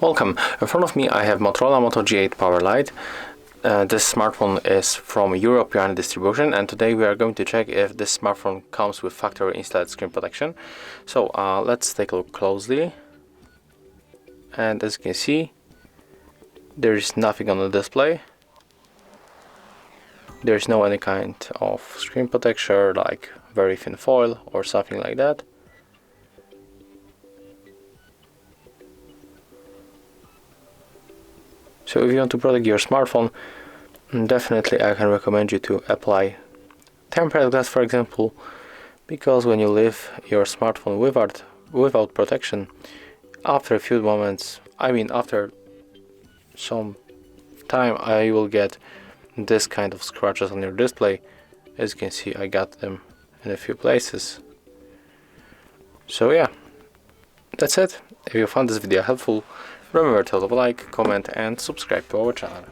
Welcome. In front of me I have Motorola Moto G8 Power Lite. This smartphone is from European distribution, and today we are going to check if this smartphone comes with factory installed screen protection. So let's take a look closely. And as you can see, there is nothing on the display. There is no any kind of screen protection like very thin foil or something like that. So if you want to protect your smartphone, definitely I can recommend you to apply tempered glass, for example, because when you leave your smartphone without protection, after a few moments, after some time, I will get this kind of scratches on your display. As you can see, I got them in a few places. So yeah, that's it. If you found this video helpful, remember to leave a like, comment and subscribe to our channel.